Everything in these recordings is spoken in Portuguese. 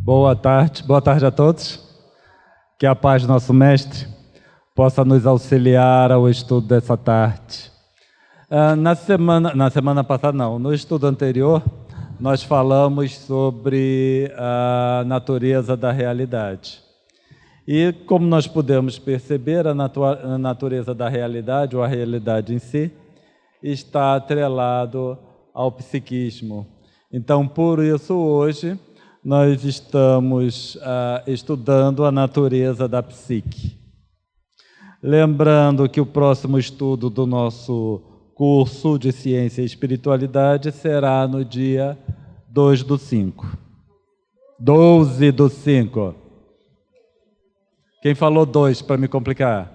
Boa tarde a todos. Que a paz do nosso Mestre possa nos auxiliar ao estudo dessa tarde. No estudo anterior, nós falamos sobre a natureza da realidade. E como nós podemos perceber, a natureza da realidade, ou a realidade em si, está atrelado ao psiquismo. Então, por isso, hoje, nós estamos estudando a natureza da psique. Lembrando que o próximo estudo do nosso curso de Ciência e Espiritualidade será no dia 2/5. 12/5. Quem falou 2 para me complicar?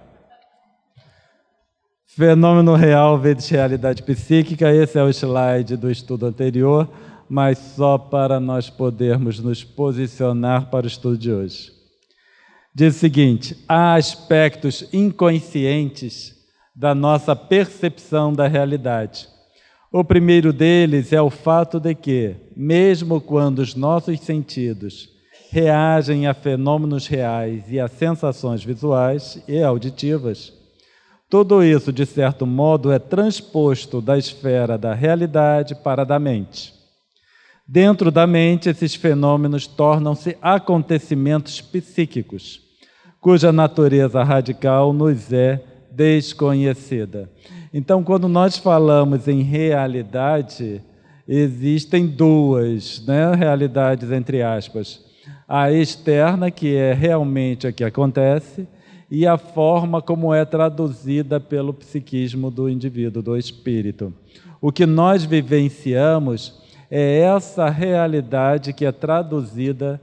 Fenômeno real vezes realidade psíquica. Esse é o slide do estudo anterior, mas só para nós podermos nos posicionar para o estudo de hoje. Diz o seguinte: há aspectos inconscientes da nossa percepção da realidade. O primeiro deles é o fato de que, mesmo quando os nossos sentidos reagem a fenômenos reais e a sensações visuais e auditivas, tudo isso, de certo modo, é transposto da esfera da realidade para a da mente. Dentro da mente, esses fenômenos tornam-se acontecimentos psíquicos, cuja natureza radical nos é desconhecida. Então, quando nós falamos em realidade, existem duas, realidades entre aspas. A externa, que é realmente a que acontece, e a forma como é traduzida pelo psiquismo do indivíduo, do espírito. O que nós vivenciamos é essa realidade que é traduzida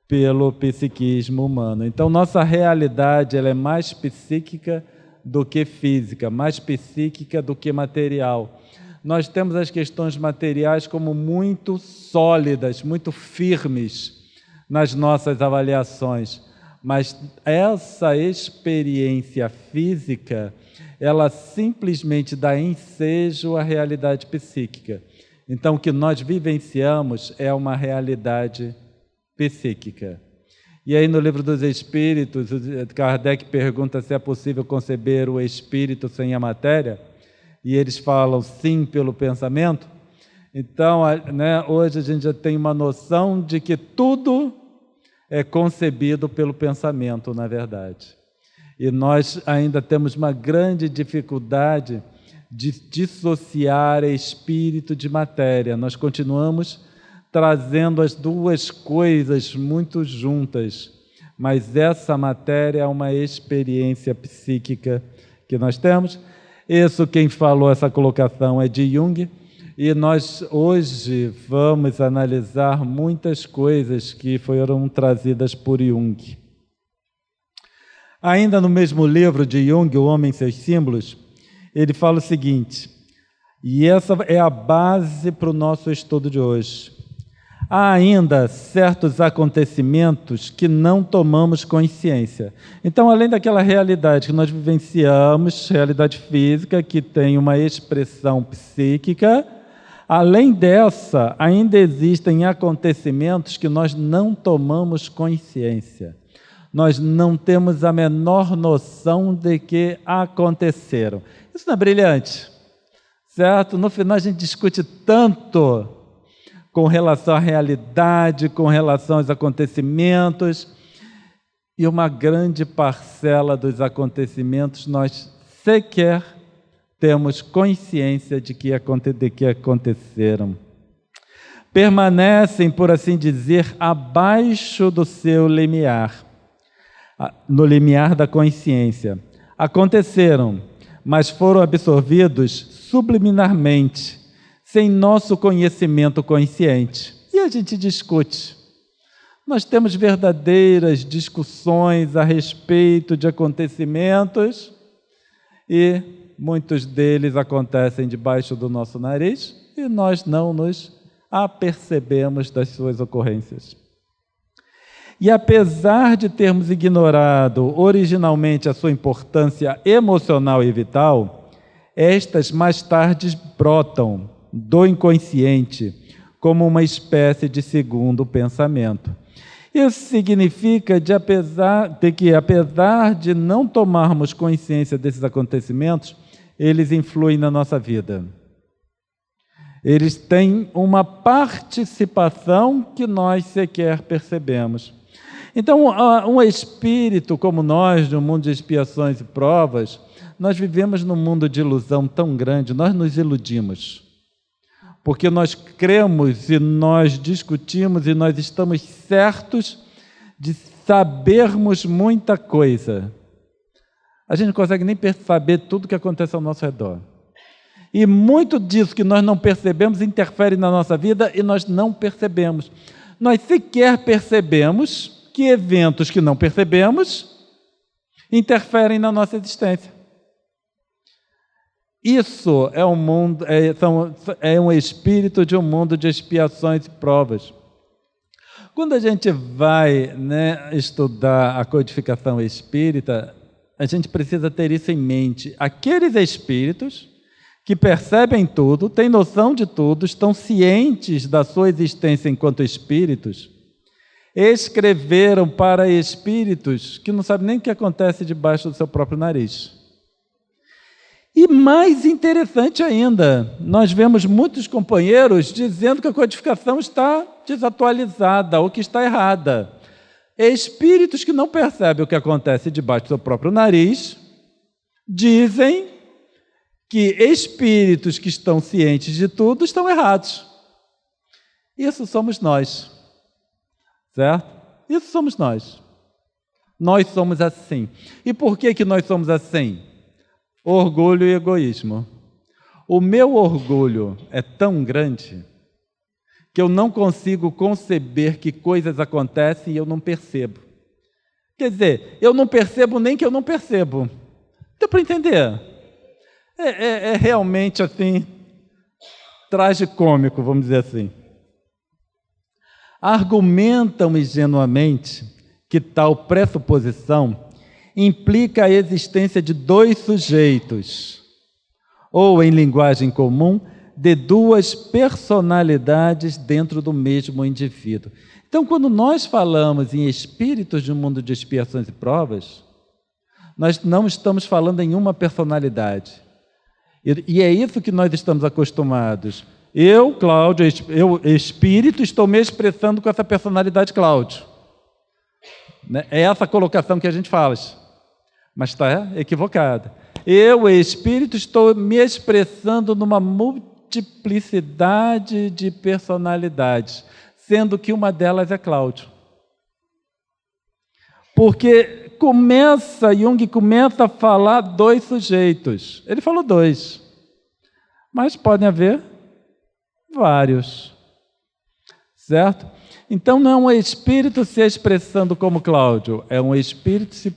pelo psiquismo humano. Então, nossa realidade ela é mais psíquica do que física, mais psíquica do que material. Nós temos as questões materiais como muito sólidas, muito firmes nas nossas avaliações, mas essa experiência física, ela simplesmente dá ensejo à realidade psíquica. Então, o que nós vivenciamos é uma realidade psíquica. E aí, no Livro dos Espíritos, Kardec pergunta se é possível conceber o espírito sem a matéria, e eles falam sim pelo pensamento. Então, hoje a gente já tem uma noção de que tudo é concebido pelo pensamento, na verdade. E nós ainda temos uma grande dificuldade de dissociar espírito de matéria. Nós continuamos trazendo as duas coisas muito juntas, mas essa matéria é uma experiência psíquica que nós temos. Isso, quem falou essa colocação é de Jung, e nós hoje vamos analisar muitas coisas que foram trazidas por Jung. Ainda no mesmo livro de Jung, O Homem e seus Símbolos, ele fala o seguinte, e essa é a base para o nosso estudo de hoje. Há ainda certos acontecimentos que não tomamos consciência. Então, além daquela realidade que nós vivenciamos, realidade física, que tem uma expressão psíquica, além dessa, ainda existem acontecimentos que nós não tomamos consciência. Nós não temos a menor noção de que aconteceram. Isso não é brilhante? Certo? No final a gente discute tanto com relação à realidade, com relação aos acontecimentos, e uma grande parcela dos acontecimentos nós sequer temos consciência de que aconteceram. Permanecem, por assim dizer, abaixo do seu limiar, no limiar da consciência. Aconteceram, mas foram absorvidos subliminarmente, sem nosso conhecimento consciente. E a gente discute. Nós temos verdadeiras discussões a respeito de acontecimentos e muitos deles acontecem debaixo do nosso nariz e nós não nos apercebemos das suas ocorrências. E apesar de termos ignorado originalmente a sua importância emocional e vital, estas mais tarde brotam do inconsciente como uma espécie de segundo pensamento. Isso significa que, apesar de não tomarmos consciência desses acontecimentos, eles influem na nossa vida. Eles têm uma participação que nós sequer percebemos. Então, um espírito como nós, de um mundo de expiações e provas, nós vivemos num mundo de ilusão tão grande, nós nos iludimos. Porque nós cremos e nós discutimos e nós estamos certos de sabermos muita coisa. A gente não consegue nem saber tudo o que acontece ao nosso redor. E muito disso que nós não percebemos interfere na nossa vida e nós não percebemos. Nós sequer percebemos que eventos que não percebemos interferem na nossa existência. Isso é um espírito de um mundo de expiações e provas. Quando a gente vai estudar a codificação espírita, a gente precisa ter isso em mente. Aqueles espíritos que percebem tudo, têm noção de tudo, estão cientes da sua existência enquanto espíritos, escreveram para espíritos que não sabem nem o que acontece debaixo do seu próprio nariz. E mais interessante ainda, nós vemos muitos companheiros dizendo que a codificação está desatualizada ou que está errada. Espíritos que não percebem o que acontece debaixo do seu próprio nariz dizem que espíritos que estão cientes de tudo estão errados. Isso somos nós, certo? Isso somos nós. Nós somos assim. E por que nós somos assim? Orgulho e egoísmo. O meu orgulho é tão grande que eu não consigo conceber que coisas acontecem e eu não percebo. Quer dizer, eu não percebo nem que eu não percebo. Deu para entender? É realmente assim, tragicômico, vamos dizer assim. Argumentam ingenuamente que tal pressuposição implica a existência de dois sujeitos, ou, em linguagem comum, de duas personalidades dentro do mesmo indivíduo. Então, quando nós falamos em espíritos de um mundo de expiações e provas, nós não estamos falando em uma personalidade. E é isso que nós estamos acostumados. Eu, Cláudio, espírito, estou me expressando com essa personalidade Cláudio. É essa colocação que a gente faz, mas está equivocada. Eu, espírito, estou me expressando numa multiplicidade de personalidades, sendo que uma delas é Cláudio. Porque Jung começa a falar dois sujeitos. Ele falou dois, mas podem haver vários, certo? Então não é um espírito se expressando como Cláudio, é um espírito se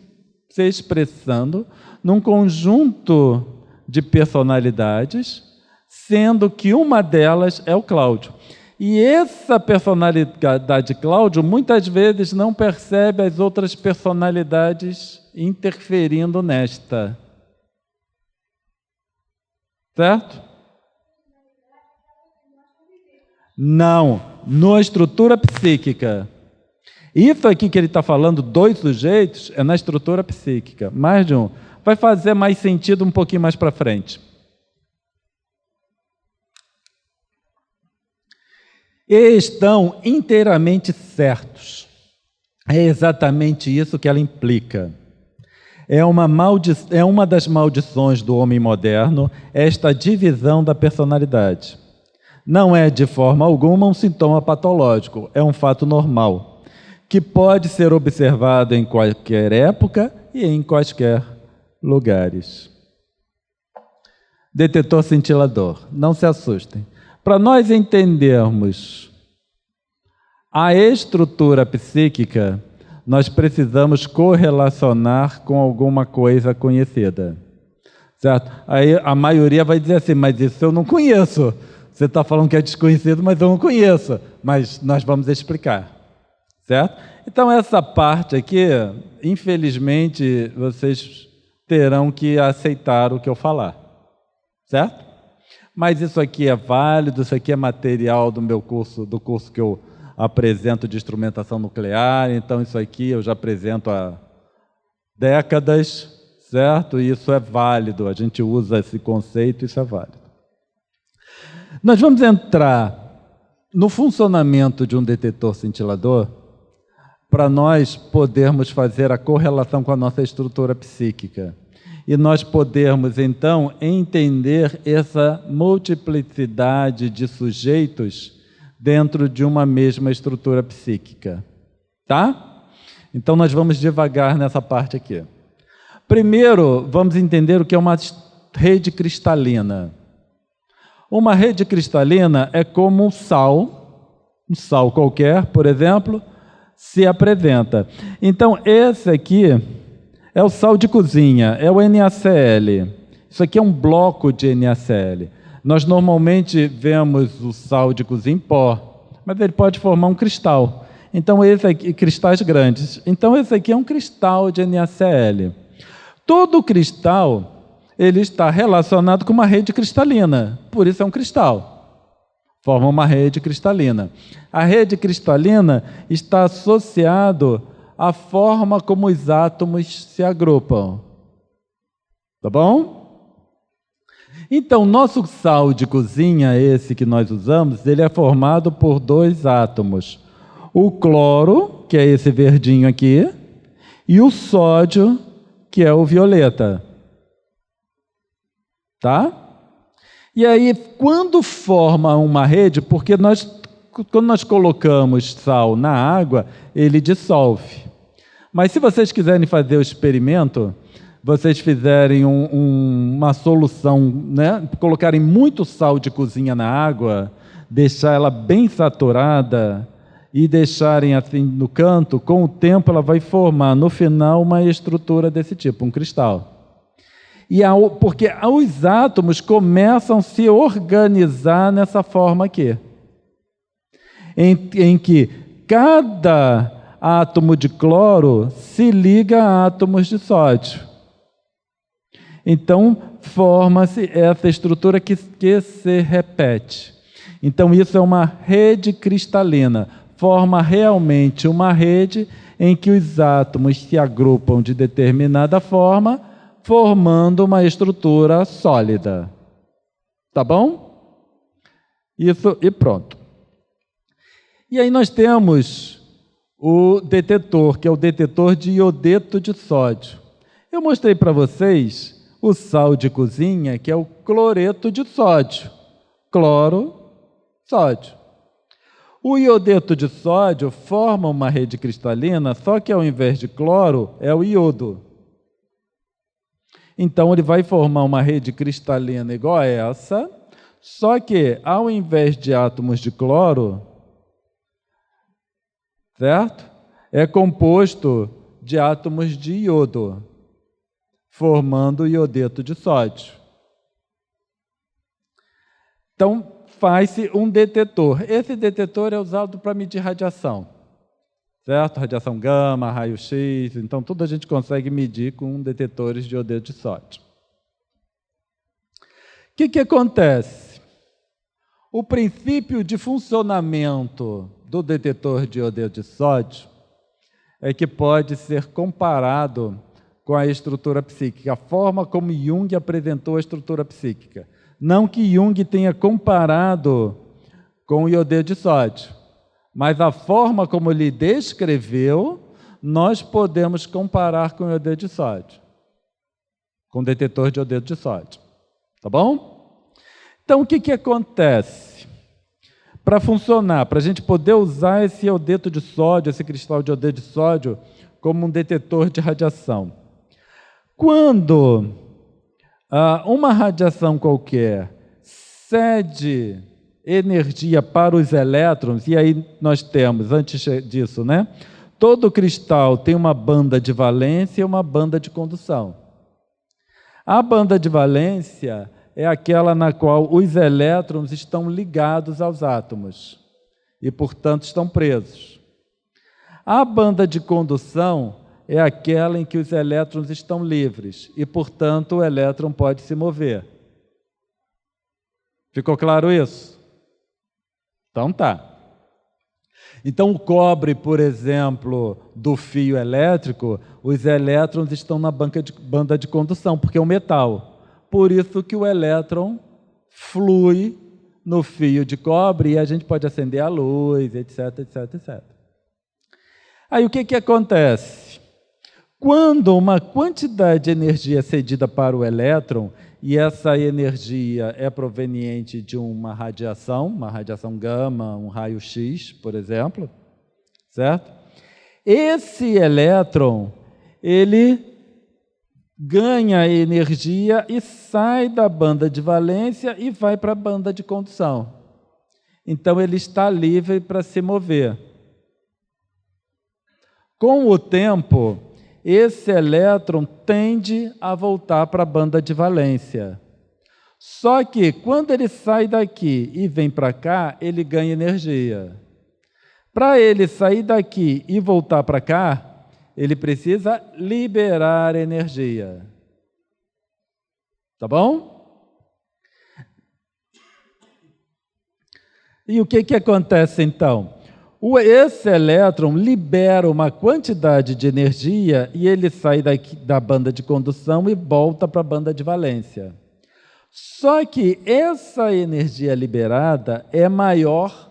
expressando num conjunto de personalidades, sendo que uma delas é o Cláudio. E essa personalidade Cláudio muitas vezes não percebe as outras personalidades interferindo nesta. Certo? Não, na estrutura psíquica. Isso aqui que ele está falando, dois sujeitos, é na estrutura psíquica. Mais de um. Vai fazer mais sentido um pouquinho mais para frente. E estão inteiramente certos. É exatamente isso que ela implica. É uma das maldições do homem moderno, esta divisão da personalidade. Não é, de forma alguma, um sintoma patológico, é um fato normal, que pode ser observado em qualquer época e em quaisquer lugares. Detetor cintilador, não se assustem. Para nós entendermos a estrutura psíquica, nós precisamos correlacionar com alguma coisa conhecida. Certo? Aí a maioria vai dizer assim, mas isso eu não conheço. Você está falando que é desconhecido, mas eu não conheço. Mas nós vamos explicar. Certo? Então essa parte aqui, infelizmente, vocês terão que aceitar o que eu falar. Certo? Mas isso aqui é válido, isso aqui é material do meu curso, do curso que eu apresento de instrumentação nuclear, então isso aqui eu já apresento há décadas, certo? E isso é válido, a gente usa esse conceito, isso é válido. Nós vamos entrar no funcionamento de um detetor cintilador para nós podermos fazer a correlação com a nossa estrutura psíquica. E nós podermos, então, entender essa multiplicidade de sujeitos dentro de uma mesma estrutura psíquica. Tá? Então, nós vamos devagar nessa parte aqui. Primeiro, vamos entender o que é uma rede cristalina. Uma rede cristalina é como um sal qualquer, por exemplo, se apresenta. Então, esse aqui é o sal de cozinha, é o NaCl. Isso aqui é um bloco de NaCl. Nós normalmente vemos o sal de cozinha em pó, mas ele pode formar um cristal. Então, esse aqui, cristais grandes. Então, esse aqui é um cristal de NaCl. Todo cristal ele está relacionado com uma rede cristalina, por isso é um cristal. Forma uma rede cristalina. A rede cristalina está associada à forma como os átomos se agrupam. Tá bom? Então, nosso sal de cozinha, esse que nós usamos, ele é formado por 2 átomos. O cloro, que é esse verdinho aqui, e o sódio, que é o violeta. Tá? E aí, quando forma uma rede, porque quando nós colocamos sal na água, ele dissolve. Mas se vocês quiserem fazer o experimento, vocês fizerem uma solução, né? Colocarem muito sal de cozinha na água, deixar ela bem saturada e deixarem assim no canto, com o tempo ela vai formar no final uma estrutura desse tipo, um cristal. Porque os átomos começam a se organizar nessa forma aqui, em que cada átomo de cloro se liga a átomos de sódio. Então, forma-se essa estrutura que se repete. Então, isso é uma rede cristalina. Forma realmente uma rede em que os átomos se agrupam de determinada forma, formando uma estrutura sólida. Tá bom? Isso e pronto. E aí nós temos o detetor, que é o detetor de iodeto de sódio. Eu mostrei para vocês o sal de cozinha, que é o cloreto de sódio. Cloro, sódio. O iodeto de sódio forma uma rede cristalina, só que ao invés de cloro, é o iodo. Então, ele vai formar uma rede cristalina igual a essa, só que, ao invés de átomos de cloro, certo? É composto de átomos de iodo, formando o iodeto de sódio. Então, faz-se um detetor. Esse detetor é usado para medir radiação, certo? Radiação gama, raio-x, então tudo a gente consegue medir com detetores de iodeto de sódio. O que acontece? O princípio de funcionamento do detetor de iodeto de sódio é que pode ser comparado com a estrutura psíquica, a forma como Jung apresentou a estrutura psíquica. Não que Jung tenha comparado com o iodeto de sódio, mas a forma como ele descreveu, nós podemos comparar com o iodeto de sódio, com o detetor de iodeto de sódio. Tá bom? Então, o que acontece? Para funcionar, para a gente poder usar esse iodeto de sódio, esse cristal de iodeto de sódio, como um detetor de radiação. Quando uma radiação qualquer cede energia para os elétrons, e aí nós temos, antes disso, né? Todo cristal tem uma banda de valência e uma banda de condução. A banda de valência é aquela na qual os elétrons estão ligados aos átomos e, portanto, estão presos. A banda de condução é aquela em que os elétrons estão livres e, portanto, o elétron pode se mover. Ficou claro isso? Então tá. Então, o cobre, por exemplo, do fio elétrico, os elétrons estão na banda de condução, porque é um metal. Por isso que o elétron flui no fio de cobre e a gente pode acender a luz, etc, etc, etc. Aí o que acontece? Quando uma quantidade de energia é cedida para o elétron, e essa energia é proveniente de uma radiação gama, um raio-x, por exemplo, certo? Esse elétron, ele ganha energia e sai da banda de valência e vai para a banda de condução. Então, ele está livre para se mover. Com o tempo, esse elétron tende a voltar para a banda de valência. Só que, quando ele sai daqui e vem para cá, ele ganha energia. Para ele sair daqui e voltar para cá, ele precisa liberar energia. Tá bom? E o que acontece então? Esse elétron libera uma quantidade de energia e ele sai da banda de condução e volta para a banda de valência. Só que essa energia liberada é maior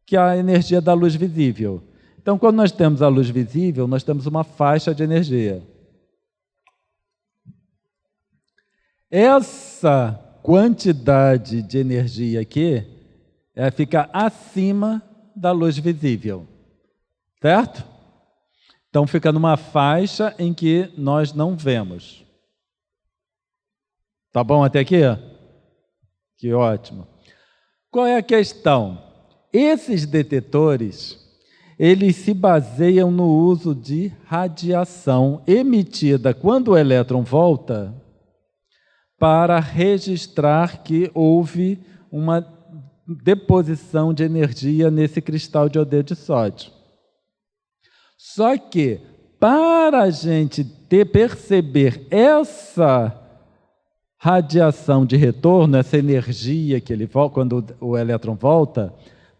que a energia da luz visível. Então, quando nós temos a luz visível, nós temos uma faixa de energia. Essa quantidade de energia aqui fica acima da luz visível, certo? Então, fica numa faixa em que nós não vemos. Tá bom até aqui? Que ótimo. Qual é a questão? Esses detetores, eles se baseiam no uso de radiação emitida quando o elétron volta para registrar que houve uma deposição de energia nesse cristal de iodeto de sódio. Só que, para a gente perceber essa radiação de retorno, essa energia que ele volta, quando o elétron volta,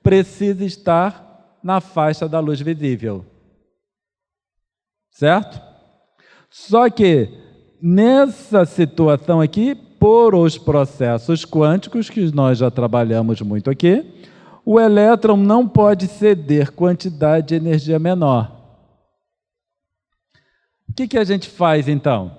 precisa estar na faixa da luz visível. Certo? Só que, nessa situação aqui, por os processos quânticos, que nós já trabalhamos muito aqui, o elétron não pode ceder quantidade de energia menor. O que a gente faz, então?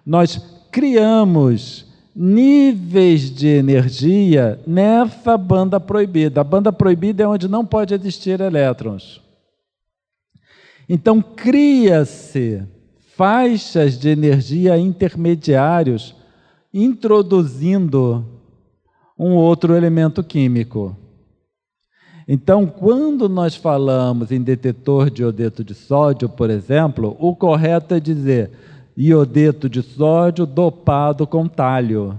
Nós criamos níveis de energia nessa banda proibida. A banda proibida é onde não pode existir elétrons. Então, cria-se faixas de energia intermediários, introduzindo um outro elemento químico. Então, quando nós falamos em detetor de iodeto de sódio, por exemplo, o correto é dizer iodeto de sódio dopado com talho.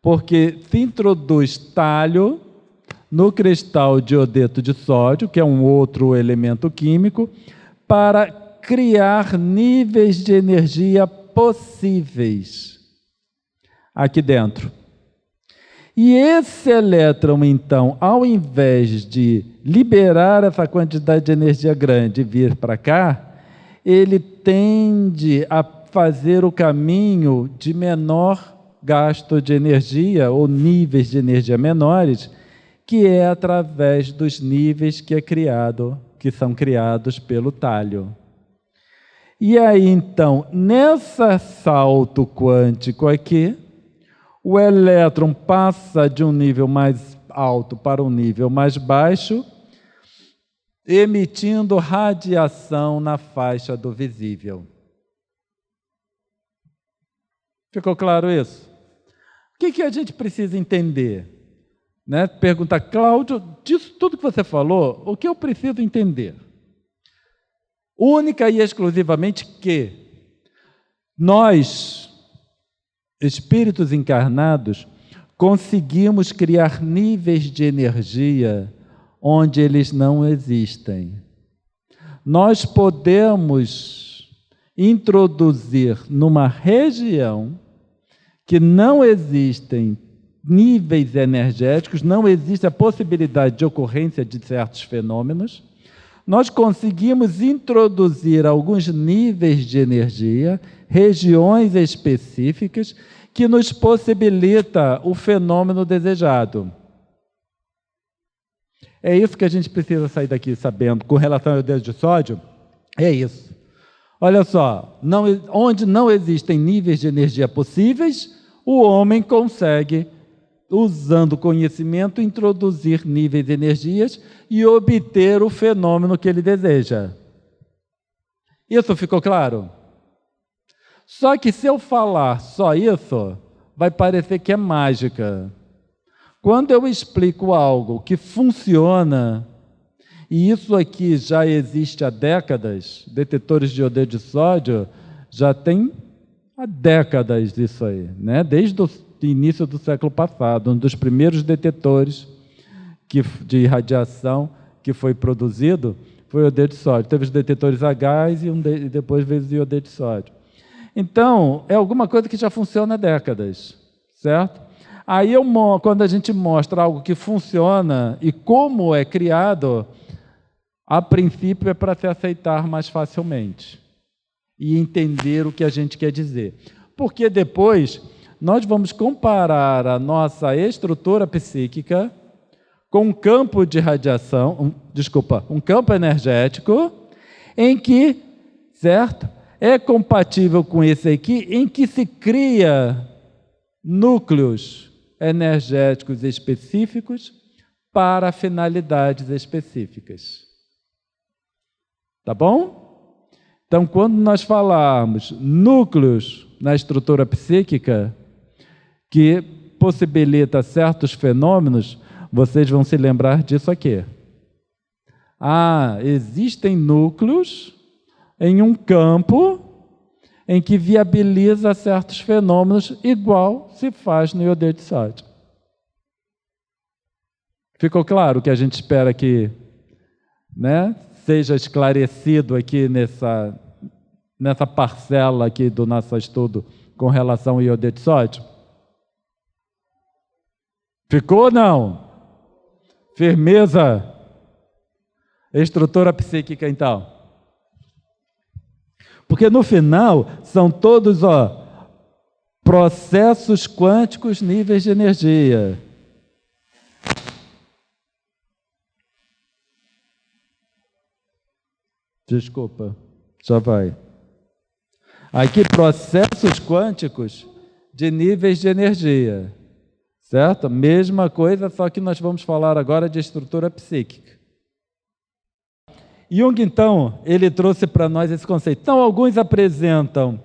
Porque se introduz talho no cristal de iodeto de sódio, que é um outro elemento químico, para criar níveis de energia possíveis aqui dentro. E esse elétron, então, ao invés de liberar essa quantidade de energia grande e vir para cá, ele tende a fazer o caminho de menor gasto de energia, ou níveis de energia menores, que é através dos níveis que são criados pelo talho. E aí, então, nesse salto quântico aqui, o elétron passa de um nível mais alto para um nível mais baixo, emitindo radiação na faixa do visível. Ficou claro isso? O que a gente precisa entender? Né? Pergunta, Cláudio, disso tudo que você falou, o que eu preciso entender? Única e exclusivamente que nós, espíritos encarnados, conseguimos criar níveis de energia onde eles não existem. Nós podemos introduzir numa região que não existem níveis energéticos, não existe a possibilidade de ocorrência de certos fenômenos. Nós conseguimos introduzir alguns níveis de energia, regiões específicas, que nos possibilita o fenômeno desejado. É isso que a gente precisa sair daqui sabendo. Com relação ao iodeto de sódio, é isso. Olha só, onde não existem níveis de energia possíveis, o homem consegue, usando conhecimento, introduzir níveis de energias e obter o fenômeno que ele deseja. Isso ficou claro? Só que se eu falar só isso, vai parecer que é mágica. Quando eu explico algo que funciona, e isso aqui já existe há décadas, detetores de iodeto de sódio, já tem há décadas isso aí, né? Desde o início do século passado, um dos primeiros detetores de radiação que foi produzido foi o iodeto de sódio. Teve os detetores a gás e depois veio o iodeto de sódio. Então, é alguma coisa que já funciona há décadas, certo? Aí, quando a gente mostra algo que funciona e como é criado, a princípio é para se aceitar mais facilmente e entender o que a gente quer dizer. Porque depois nós vamos comparar a nossa estrutura psíquica com um campo de radiação, um campo energético, em que, certo? É compatível com esse aqui, em que se cria núcleos energéticos específicos para finalidades específicas. Tá bom? Então, quando nós falarmos núcleos na estrutura psíquica que possibilita certos fenômenos, vocês vão se lembrar disso aqui. Existem núcleos em um campo em que viabiliza certos fenômenos, igual se faz no iodeto de sódio. Ficou claro que a gente espera que, né, seja esclarecido aqui nessa parcela aqui do nosso estudo com relação ao iodeto de sódio? Ficou ou não? Firmeza? Estrutura psíquica, então. Porque no final são todos processos quânticos, níveis de energia. Desculpa, já vai. Aqui, processos quânticos de níveis de energia. Certo? Mesma coisa, só que nós vamos falar agora de estrutura psíquica. Jung, então, ele trouxe para nós esse conceito. Então, alguns apresentam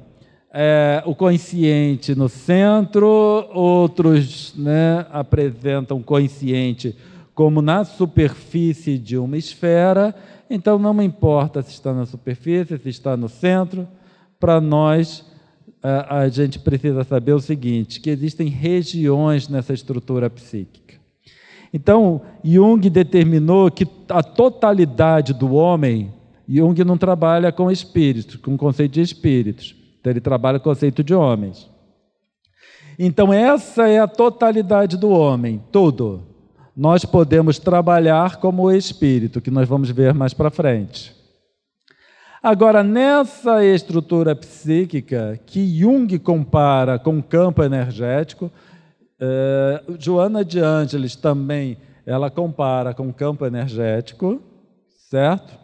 o consciente no centro, outros, né, apresentam o consciente como na superfície de uma esfera. Então, não me importa se está na superfície, se está no centro. Para nós, a gente precisa saber o seguinte, que existem regiões nessa estrutura psíquica. Então, Jung determinou que a totalidade do homem, Jung não trabalha com espíritos, com o conceito de espíritos, então ele trabalha com o conceito de homens. Então, essa é a totalidade do homem, tudo. Nós podemos trabalhar como espírito, que nós vamos ver mais para frente. Agora, nessa estrutura psíquica, que Jung compara com o campo energético, Joana de Ângeles também, ela compara com o campo energético, certo?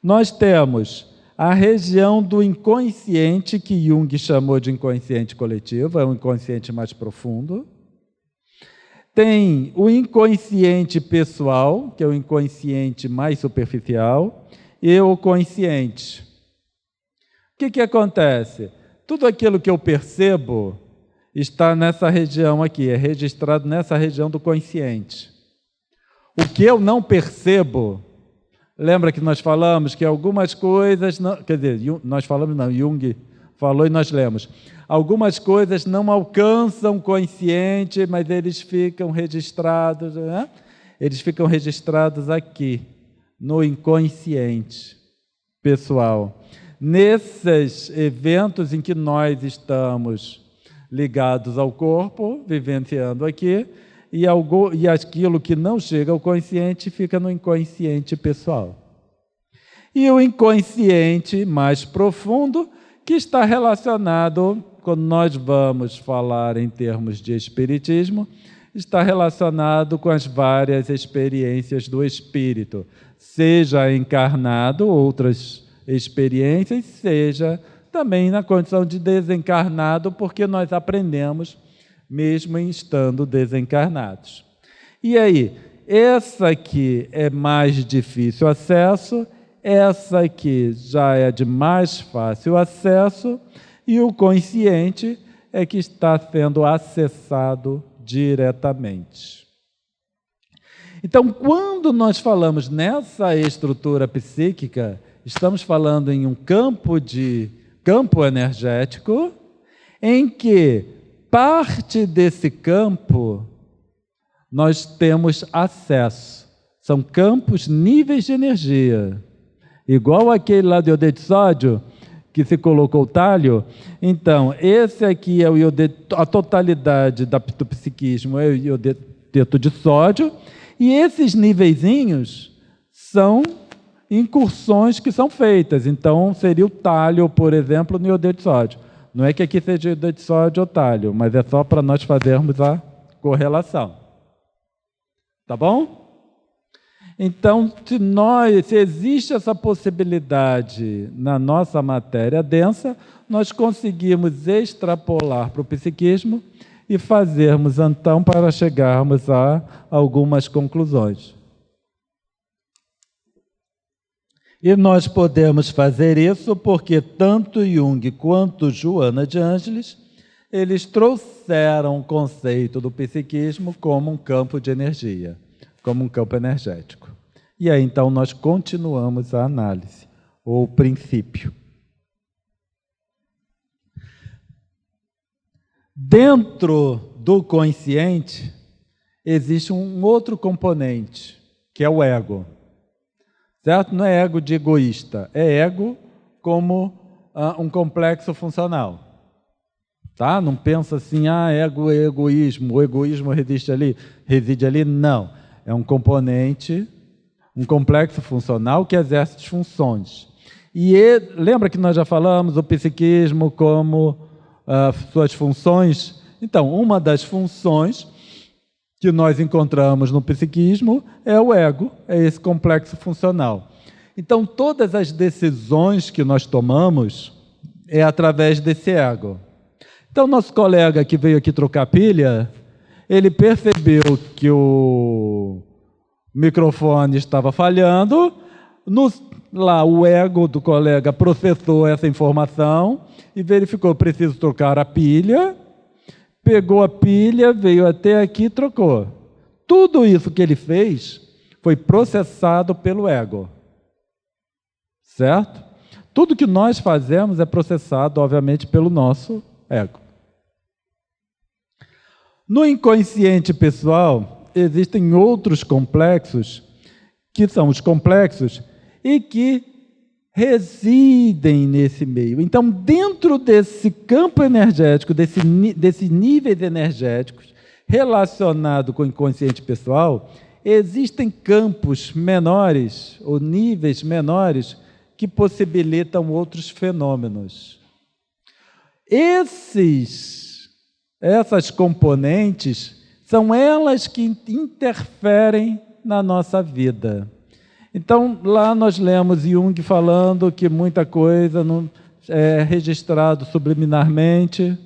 Nós temos a região do inconsciente, que Jung chamou de inconsciente coletivo, é um inconsciente mais profundo. Tem o inconsciente pessoal, que é o inconsciente mais superficial, e o consciente. O que acontece? Tudo aquilo que eu percebo está nessa região aqui, é registrado nessa região do consciente. O que eu não percebo, lembra que nós falamos que algumas coisas, nós falamos não, Jung falou e nós lemos. Algumas coisas não alcançam o consciente, mas eles ficam registrados, né? Eles ficam registrados aqui, no inconsciente pessoal. Nesses eventos em que nós estamos ligados ao corpo, vivenciando aqui, e aquilo que não chega ao consciente fica no inconsciente pessoal. E o inconsciente mais profundo, que está relacionado, quando nós vamos falar em termos de espiritismo, está relacionado com as várias experiências do espírito, seja encarnado, outras experiências, seja também na condição de desencarnado, porque nós aprendemos mesmo em estando desencarnados. E aí, essa aqui é mais difícil acesso, essa aqui já é de mais fácil acesso, e o consciente é que está sendo acessado diretamente. Então, quando nós falamos nessa estrutura psíquica, estamos falando em um campo energético, em que parte desse campo nós temos acesso. São campos, níveis de energia. Igual aquele lá do iodeto de sódio, que se colocou o talho. Então, esse aqui é o iodeto, a totalidade do psiquismo é o iodeto de sódio, e esses niveizinhos são incursões que são feitas. Então, seria o talho, por exemplo, no iodeto de sódio. Não é que aqui seja iodeto de sódio ou talho, mas é só para nós fazermos a correlação. Tá bom? Então, se existe essa possibilidade na nossa matéria densa, nós conseguimos extrapolar para o psiquismo e fazermos, então, para chegarmos a algumas conclusões. E nós podemos fazer isso porque tanto Jung quanto Joana de Ângeles, eles trouxeram o conceito do psiquismo como um campo de energia, como um campo energético. E aí, então, nós continuamos a análise, ou o princípio. Dentro do consciente, existe um outro componente, que é o ego. Certo? Não é ego de egoísta, é ego como um complexo funcional. Tá? Não pensa assim, ego é egoísmo, o egoísmo reside ali. Não, é um componente, um complexo funcional que exerce disfunções. E lembra que nós já falamos o psiquismo como suas funções? Então, uma das funções que nós encontramos no psiquismo é o ego, é esse complexo funcional. Então, todas as decisões que nós tomamos é através desse ego. Então, nosso colega que veio aqui trocar pilha, ele percebeu que o microfone estava falhando, lá o ego do colega processou essa informação e verificou, preciso trocar a pilha, pegou a pilha, veio até aqui e trocou. Tudo isso que ele fez foi processado pelo ego. Certo? Tudo que nós fazemos é processado, obviamente, pelo nosso ego. No inconsciente pessoal, existem outros complexos, que são os complexos, e que residem nesse meio. Então, dentro desse campo energético, desses níveis energéticos relacionados com o inconsciente pessoal, existem campos menores, ou níveis menores, que possibilitam outros fenômenos. Essas componentes são elas que interferem na nossa vida. Então, lá nós lemos Jung falando que muita coisa não é registrado subliminarmente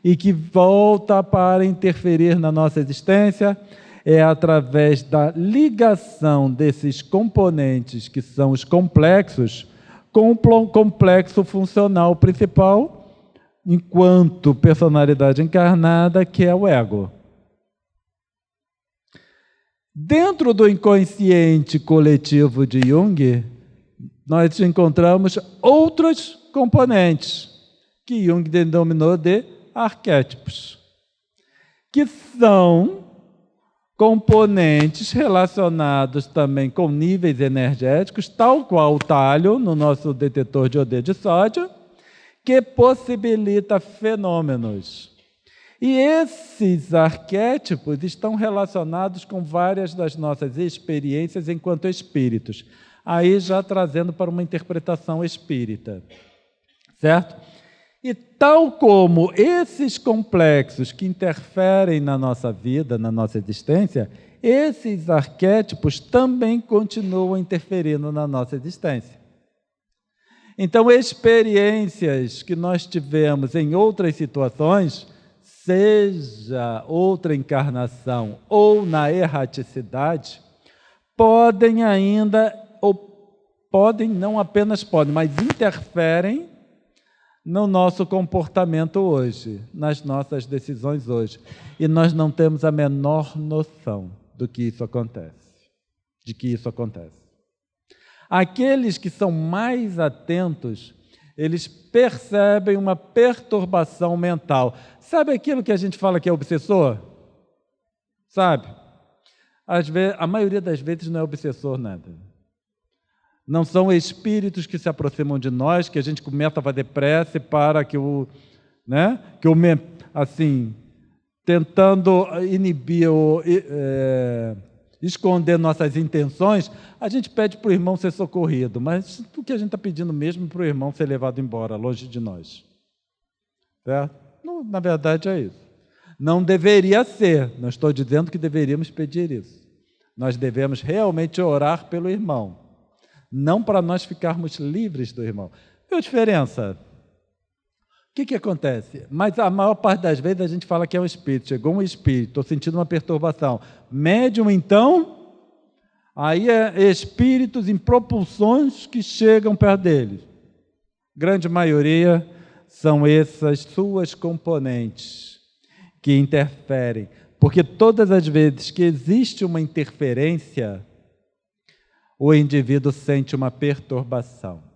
e que volta para interferir na nossa existência é através da ligação desses componentes, que são os complexos, com o complexo funcional principal, enquanto personalidade encarnada, que é o ego. Dentro do inconsciente coletivo de Jung, nós encontramos outros componentes, que Jung denominou de arquétipos, que são componentes relacionados também com níveis energéticos, tal qual o talho no nosso detetor de iodeto de sódio, que possibilita fenômenos. E esses arquétipos estão relacionados com várias das nossas experiências enquanto espíritos. Aí já trazendo para uma interpretação espírita, certo? E tal como esses complexos que interferem na nossa vida, na nossa existência, esses arquétipos também continuam interferindo na nossa existência. Então, experiências que nós tivemos em outras situações, seja outra encarnação ou na erraticidade, podem ainda, ou podem, não apenas podem, mas interferem no nosso comportamento hoje, nas nossas decisões hoje. E nós não temos a menor noção do que isso acontece, de que isso acontece. Aqueles que são mais atentos, eles percebem uma perturbação mental. Sabe aquilo que a gente fala que é obsessor? Sabe? Às vezes, a maioria das vezes não é obsessor nada. Não são espíritos que se aproximam de nós, que a gente começa a fazer prece para que assim, tentando inibir ou esconder nossas intenções, a gente pede para o irmão ser socorrido, mas o que a gente está pedindo mesmo é para o irmão ser levado embora, longe de nós. Certo? Não, na verdade é isso. Não deveria ser, não estou dizendo que deveríamos pedir isso. Nós devemos realmente orar pelo irmão, não para nós ficarmos livres do irmão. Viu a diferença? O que acontece? Mas a maior parte das vezes a gente fala que é um espírito. Chegou um espírito, estou sentindo uma perturbação. Médium, então, aí é espíritos em propulsões que chegam perto deles. Grande maioria são essas suas componentes que interferem. Porque todas as vezes que existe uma interferência, o indivíduo sente uma perturbação.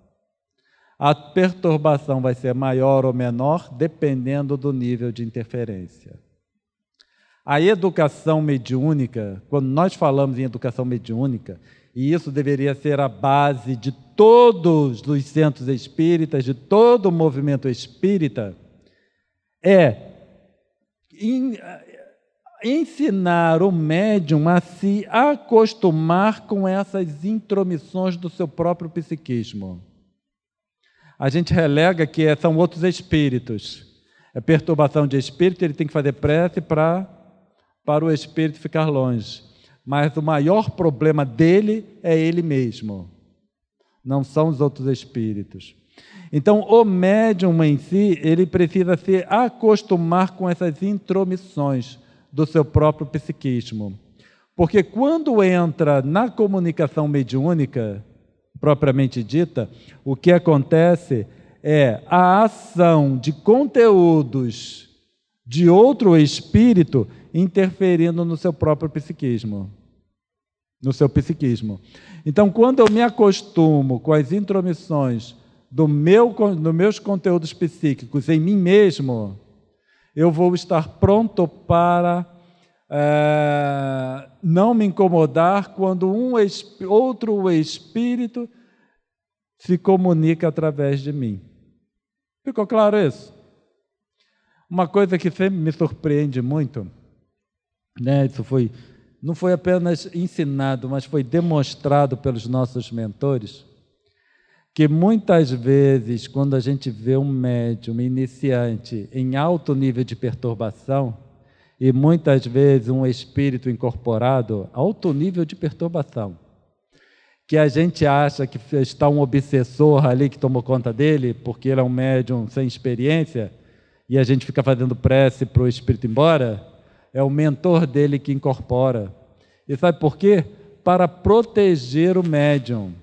A perturbação vai ser maior ou menor, dependendo do nível de interferência. A educação mediúnica, quando nós falamos em educação mediúnica, e isso deveria ser a base de todos os centros espíritas, de todo o movimento espírita, é ensinar o médium a se acostumar com essas intromissões do seu próprio psiquismo. A gente relega que são outros espíritos. É perturbação de espírito, ele tem que fazer prece para o espírito ficar longe. Mas o maior problema dele é ele mesmo. Não são os outros espíritos. Então, o médium em si, ele precisa se acostumar com essas intromissões do seu próprio psiquismo. Porque quando entra na comunicação mediúnica, propriamente dita, o que acontece é a ação de conteúdos de outro espírito interferindo no seu próprio psiquismo. No seu psiquismo. Então, quando eu me acostumo com as intromissões dos meus conteúdos psíquicos em mim mesmo, eu vou estar pronto para não me incomodar quando outro espírito se comunica através de mim. Ficou claro isso? Uma coisa que sempre me surpreende muito, né, isso não foi apenas ensinado, mas foi demonstrado pelos nossos mentores, que muitas vezes, quando a gente vê um médium iniciante em alto nível de perturbação, e muitas vezes um espírito incorporado, alto nível de perturbação, que a gente acha que está um obsessor ali que tomou conta dele, porque ele é um médium sem experiência, e a gente fica fazendo prece para o espírito ir embora, é o mentor dele que incorpora. E sabe por quê? Para proteger o médium.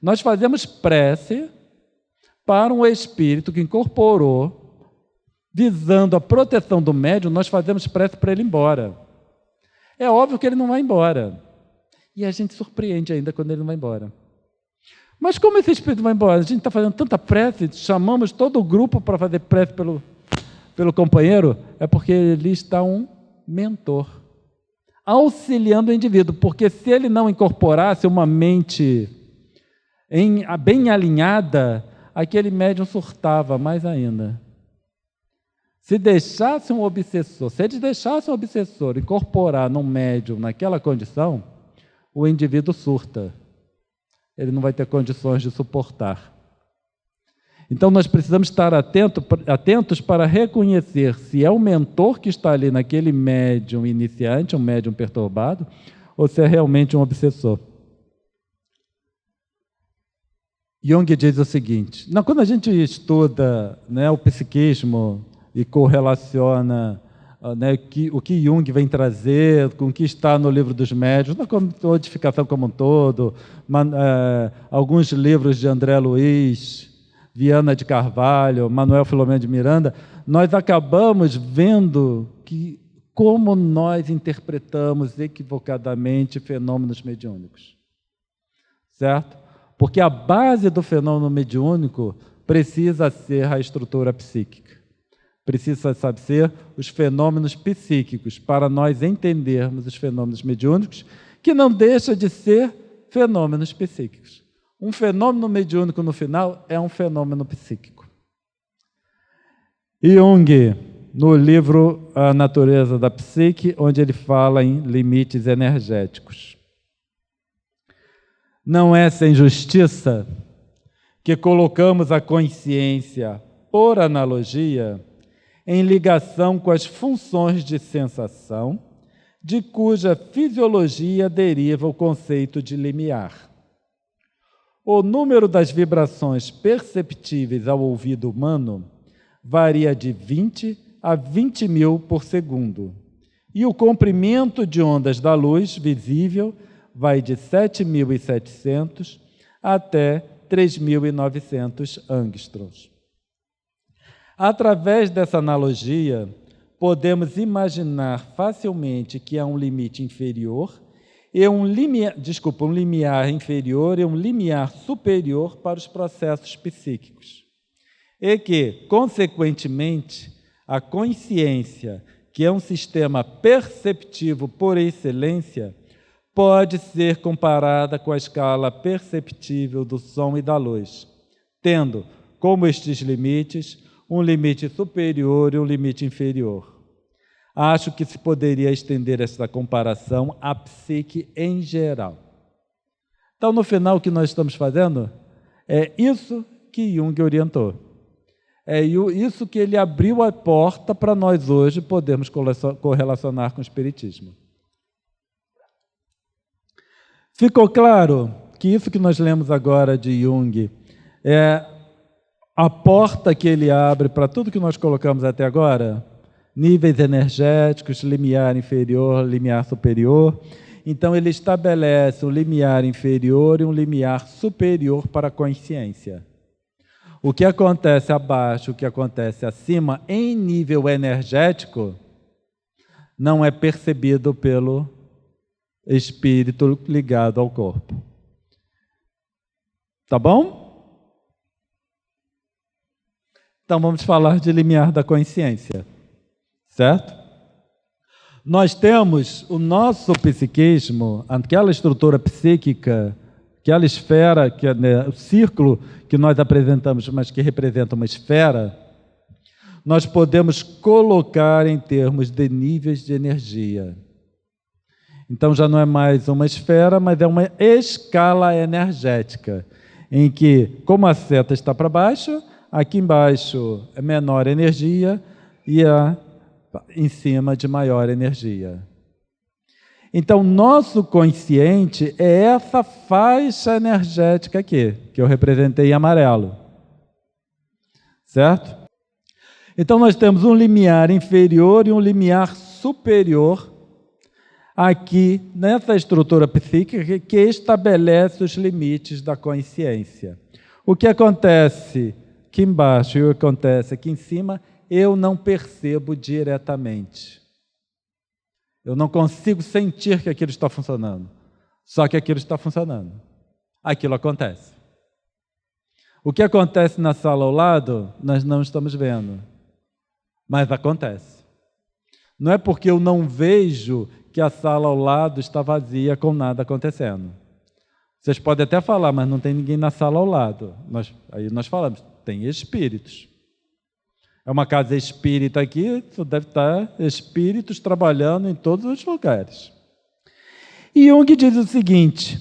Nós fazemos prece para um espírito que incorporou, visando a proteção do médium, nós fazemos prece para ele ir embora. É óbvio que ele não vai embora. E a gente surpreende ainda quando ele não vai embora. Mas como esse espírito vai embora? A gente está fazendo tanta prece, chamamos todo o grupo para fazer prece pelo companheiro, é porque ali está um mentor, auxiliando o indivíduo, porque se ele não incorporasse uma mente bem alinhada, aquele médium surtava mais ainda. Se deixasse um obsessor, se eles deixassem um obsessor incorporar num médium naquela condição, o indivíduo surta. Ele não vai ter condições de suportar. Então, nós precisamos estar atentos para reconhecer se é o mentor que está ali naquele médium iniciante, um médium perturbado, ou se é realmente um obsessor. Jung diz o seguinte, quando a gente estuda, né, o psiquismo e correlaciona, né, o que Jung vem trazer com o que está no livro dos médiuns, na codificação como um todo, alguns livros de André Luiz, Viana de Carvalho, Manuel Filomeno de Miranda, nós acabamos vendo como nós interpretamos equivocadamente fenômenos mediúnicos. Certo? Porque a base do fenômeno mediúnico precisa ser a estrutura psíquica. Precisa ser os fenômenos psíquicos para nós entendermos os fenômenos mediúnicos, que não deixa de ser fenômenos psíquicos. Um fenômeno mediúnico, no final, é um fenômeno psíquico. Jung, no livro A Natureza da Psique, onde ele fala em limites energéticos. Não é sem justiça que colocamos a consciência, por analogia, em ligação com as funções de sensação, de cuja fisiologia deriva o conceito de limiar. O número das vibrações perceptíveis ao ouvido humano varia de 20 a 20 mil por segundo, e o comprimento de ondas da luz visível vai de 7.700 até 3.900 angstroms. Através dessa analogia, podemos imaginar facilmente que há um limite inferior e um limiar inferior e um limiar superior para os processos psíquicos. E que, consequentemente, a consciência, que é um sistema perceptivo por excelência, pode ser comparada com a escala perceptível do som e da luz, tendo, como estes limites, um limite superior e um limite inferior. Acho que se poderia estender essa comparação à psique em geral. Então, no final, o que nós estamos fazendo é isso que Jung orientou. É isso que ele abriu a porta para nós hoje podermos correlacionar com o Espiritismo. Ficou claro que isso que nós lemos agora de Jung é a porta que ele abre para tudo que nós colocamos até agora? Níveis energéticos, limiar inferior, limiar superior. Então, ele estabelece um limiar inferior e um limiar superior para a consciência. O que acontece abaixo, o que acontece acima, em nível energético, não é percebido pelo espírito ligado ao corpo. Tá bom? Então, vamos falar de limiar da consciência. Certo? Nós temos o nosso psiquismo, aquela estrutura psíquica, aquela esfera, que é, né, o círculo que nós apresentamos, mas que representa uma esfera, nós podemos colocar em termos de níveis de energia. Então já não é mais uma esfera, mas é uma escala energética, em que, como a seta está para baixo, aqui embaixo é menor energia e em cima de maior energia. Então, nosso consciente é essa faixa energética aqui, que eu representei em amarelo. Certo? Então, nós temos um limiar inferior e um limiar superior aqui nessa estrutura psíquica que estabelece os limites da consciência. O que acontece aqui embaixo e o que acontece aqui em cima, eu não percebo diretamente. Eu não consigo sentir que aquilo está funcionando. Só que aquilo está funcionando. Aquilo acontece. O que acontece na sala ao lado, nós não estamos vendo. Mas acontece. Não é porque eu não vejo que a sala ao lado está vazia com nada acontecendo. Vocês podem até falar, mas não tem ninguém na sala ao lado. Aí nós falamos, tem espíritos. É uma casa espírita aqui, isso deve estar espíritos trabalhando em todos os lugares. E Jung diz o seguinte: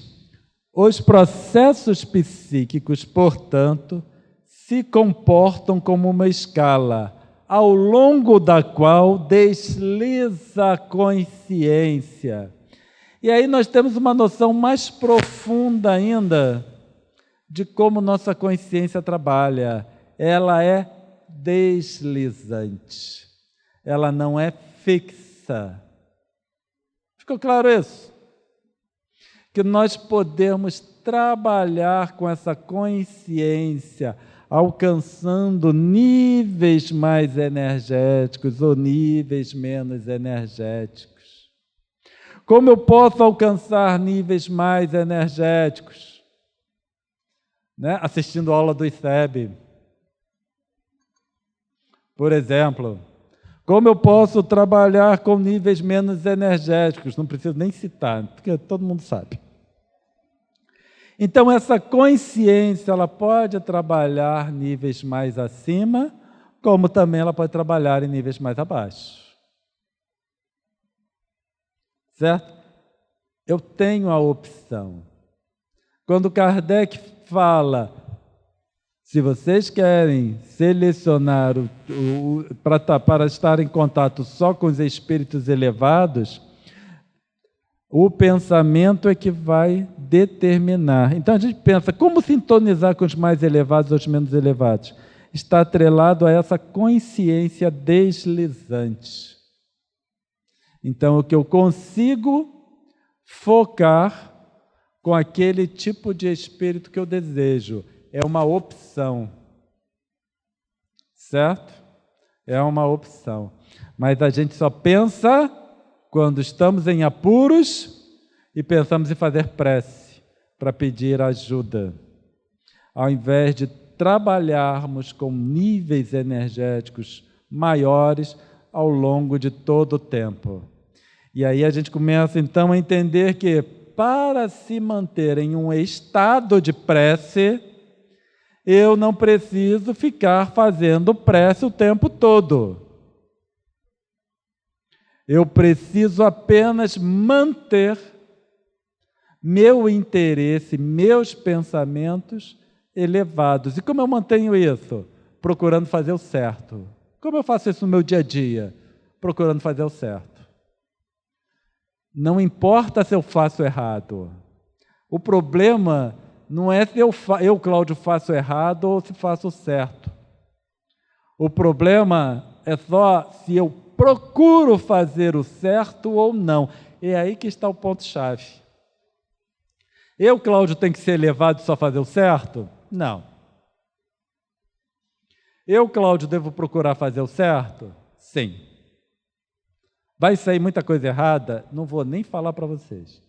os processos psíquicos, portanto, se comportam como uma escala, ao longo da qual desliza a consciência. E aí nós temos uma noção mais profunda ainda de como nossa consciência trabalha. Ela é deslizante. Ela não é fixa. Ficou claro isso? Que nós podemos trabalhar com essa consciência, alcançando níveis mais energéticos ou níveis menos energéticos. Como eu posso alcançar níveis mais energéticos? Assistindo a aula do ICEB. Por exemplo, como eu posso trabalhar com níveis menos energéticos? Não preciso nem citar, porque todo mundo sabe. Então, essa consciência, ela pode trabalhar níveis mais acima, como também ela pode trabalhar em níveis mais abaixo. Certo? Eu tenho a opção. Quando Kardec fala, se vocês querem selecionar para estar em contato só com os espíritos elevados, o pensamento é que vai determinar. Então a gente pensa, como sintonizar com os mais elevados ou os menos elevados? Está atrelado a essa consciência deslizante. Então o que eu consigo focar com aquele tipo de espírito que eu desejo é uma opção. Certo? É uma opção. Mas a gente só pensa quando estamos em apuros e pensamos em fazer prece para pedir ajuda, ao invés de trabalharmos com níveis energéticos maiores ao longo de todo o tempo. E aí a gente começa então a entender que para se manter em um estado de prece, eu não preciso ficar fazendo prece o tempo todo. Eu preciso apenas manter meu interesse, meus pensamentos elevados. E como eu mantenho isso? Procurando fazer o certo. Como eu faço isso no meu dia a dia? Procurando fazer o certo. Não importa se eu faço errado. O problema não é se eu, Cláudio, faço errado ou se faço certo. O problema é só se eu procuro fazer o certo ou não. É aí que está o ponto-chave. Eu, Cláudio, tenho que ser elevado e só fazer o certo? Não. Eu, Cláudio, devo procurar fazer o certo? Sim. Vai sair muita coisa errada? Não vou nem falar para vocês.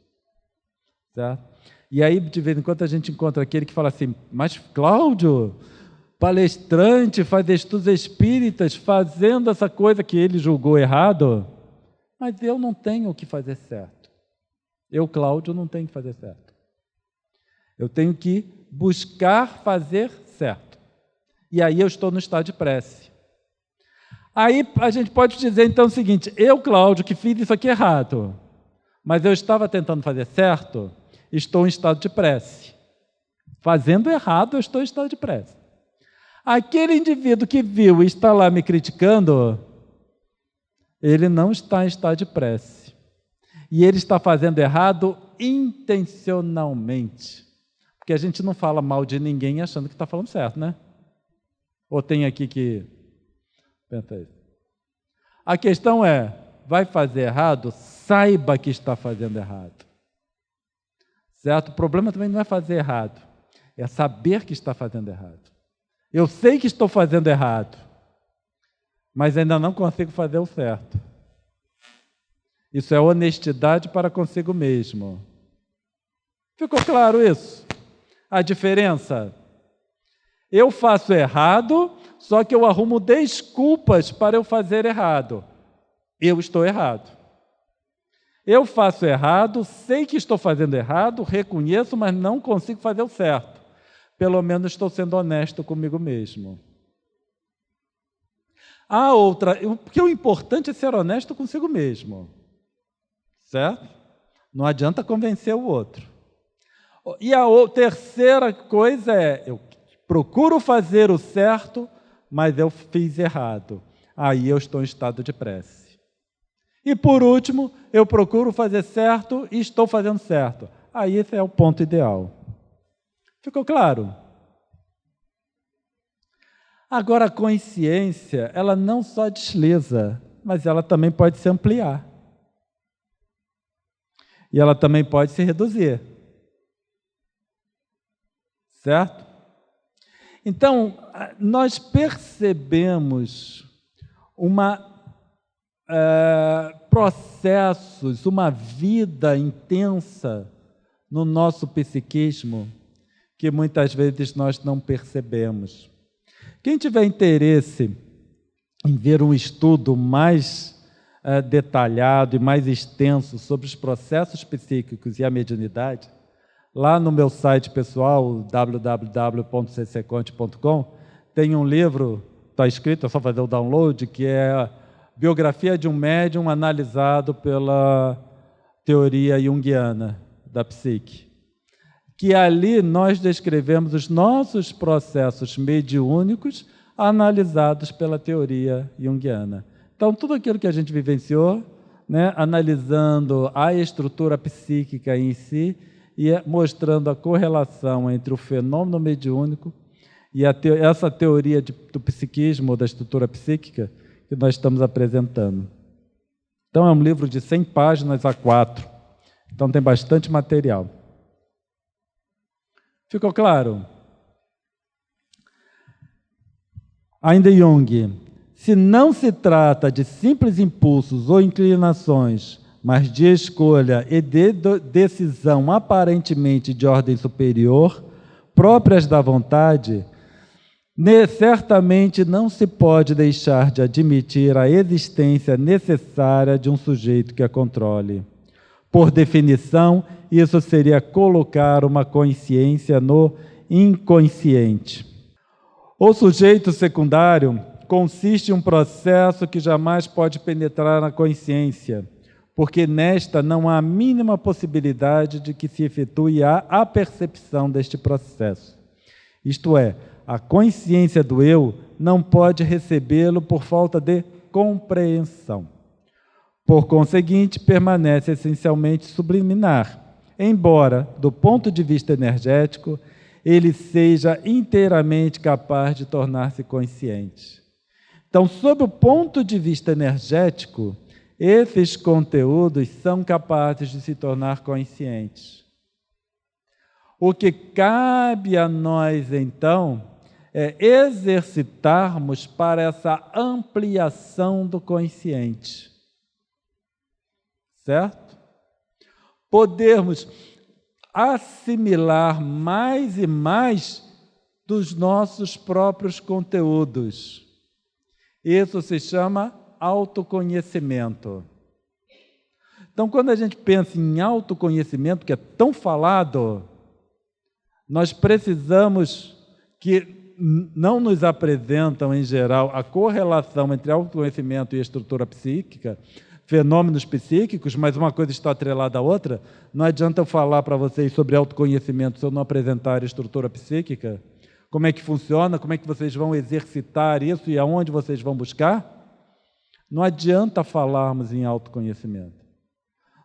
Certo? E aí, de vez em quando, a gente encontra aquele que fala assim, mas, Cláudio, palestrante, faz estudos espíritas, fazendo essa coisa que ele julgou errado, mas eu não tenho o que fazer certo. Eu, Cláudio, não tenho que fazer certo. Eu tenho que buscar fazer certo. E aí eu estou no estado de prece. Aí a gente pode dizer então o seguinte, eu, Cláudio, que fiz isso aqui errado, mas eu estava tentando fazer certo, estou em estado de prece. Fazendo errado, eu estou em estado de prece. Aquele indivíduo que viu e está lá me criticando, ele não está em estado de prece. E ele está fazendo errado intencionalmente. Porque a gente não fala mal de ninguém achando que está falando certo, né? Ou tem aqui que... Pensa isso. A questão é, vai fazer errado? Saiba que está fazendo errado. Certo? O problema também não é fazer errado, é saber que está fazendo errado. Eu sei que estou fazendo errado, mas ainda não consigo fazer o certo. Isso é honestidade para consigo mesmo. Ficou claro isso? A diferença? Eu faço errado, só que eu arrumo desculpas para eu fazer errado. Eu estou errado. Eu faço errado, sei que estou fazendo errado, reconheço, mas não consigo fazer o certo. Pelo menos estou sendo honesto comigo mesmo. Porque o importante é ser honesto consigo mesmo, certo? Não adianta convencer o outro. E a terceira coisa é, eu procuro fazer o certo, mas eu fiz errado. Aí eu estou em estado de prece. E por último, eu procuro fazer certo e estou fazendo certo. Aí esse é o ponto ideal. Ficou claro? Agora, a consciência, ela não só desliza, mas ela também pode se ampliar. E ela também pode se reduzir. Certo? Então, nós percebemos processos, uma vida intensa no nosso psiquismo que muitas vezes nós não percebemos. Quem tiver interesse em ver um estudo mais detalhado e mais extenso sobre os processos psíquicos e a mediunidade, lá no meu site pessoal, www.ccconte.com, tem um livro, está escrito, é só fazer o download, que é a Biografia de um Médium analisado pela teoria junguiana da psique. Que ali nós descrevemos os nossos processos mediúnicos analisados pela teoria junguiana. Então, tudo aquilo que a gente vivenciou, né, analisando a estrutura psíquica em si, e mostrando a correlação entre o fenômeno mediúnico e essa teoria do psiquismo, da estrutura psíquica, que nós estamos apresentando. Então, é um livro de 100 páginas A4. Então, tem bastante material. Ficou claro? Ainda Jung, se não se trata de simples impulsos ou inclinações, mas de escolha e de decisão aparentemente de ordem superior, próprias da vontade, certamente não se pode deixar de admitir a existência necessária de um sujeito que a controle. Por definição, isso seria colocar uma consciência no inconsciente. O sujeito secundário consiste em um processo que jamais pode penetrar na consciência, porque nesta não há a mínima possibilidade de que se efetue a apercepção deste processo. Isto é, a consciência do eu não pode recebê-lo por falta de compreensão. Por conseguinte, permanece essencialmente subliminar, embora, do ponto de vista energético, ele seja inteiramente capaz de tornar-se consciente. Então, sob o ponto de vista energético, esses conteúdos são capazes de se tornar conscientes. O que cabe a nós, então, é exercitarmos para essa ampliação do consciente. Certo? Podermos assimilar mais e mais dos nossos próprios conteúdos. Isso se chama autoconhecimento. Então, quando a gente pensa em autoconhecimento, que é tão falado, nós precisamos que não nos apresentam, em geral, a correlação entre autoconhecimento e estrutura psíquica, fenômenos psíquicos, mas uma coisa está atrelada à outra. Não adianta eu falar para vocês sobre autoconhecimento se eu não apresentar a estrutura psíquica. Como é que funciona, como é que vocês vão exercitar isso e aonde vocês vão buscar? Não adianta falarmos em autoconhecimento.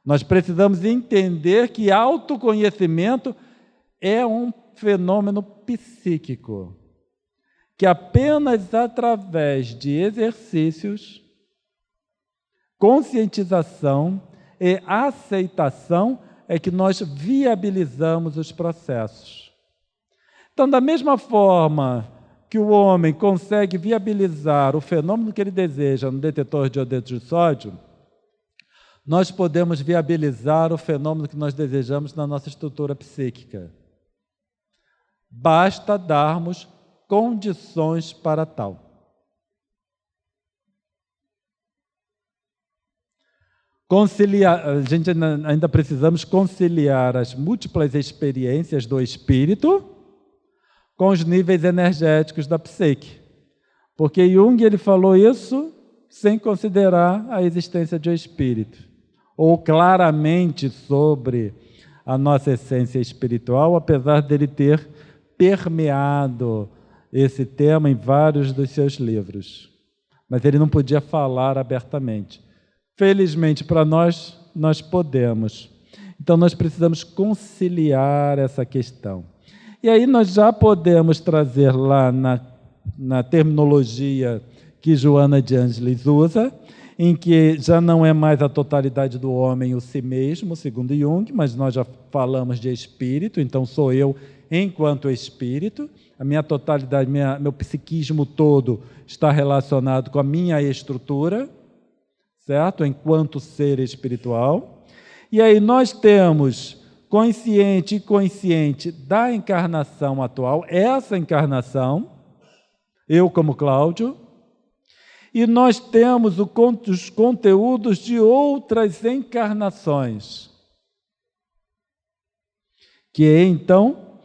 Nós precisamos entender que autoconhecimento é um fenômeno psíquico, que apenas através de exercícios, conscientização e aceitação é que nós viabilizamos os processos. Então, da mesma forma que o homem consegue viabilizar o fenômeno que ele deseja no detetor de iodeto de sódio, nós podemos viabilizar o fenômeno que nós desejamos na nossa estrutura psíquica. Basta darmos condições para tal. A gente ainda precisamos conciliar as múltiplas experiências do espírito com os níveis energéticos da psique. Porque Jung ele falou isso sem considerar a existência de um espírito, ou claramente sobre a nossa essência espiritual, apesar dele ter permeado esse tema em vários dos seus livros. Mas ele não podia falar abertamente. Felizmente para nós, nós podemos. Então nós precisamos conciliar essa questão. E aí nós já podemos trazer lá na terminologia que Joana de Ângeles usa, em que já não é mais a totalidade do homem o si mesmo, segundo Jung, mas nós já falamos de espírito, então sou eu enquanto espírito, a minha totalidade, meu psiquismo todo está relacionado com a minha estrutura, certo? Enquanto ser espiritual. E aí nós temos consciente e inconsciente da encarnação atual, essa encarnação, eu como Cláudio, e nós temos os conteúdos de outras encarnações. Que é, então,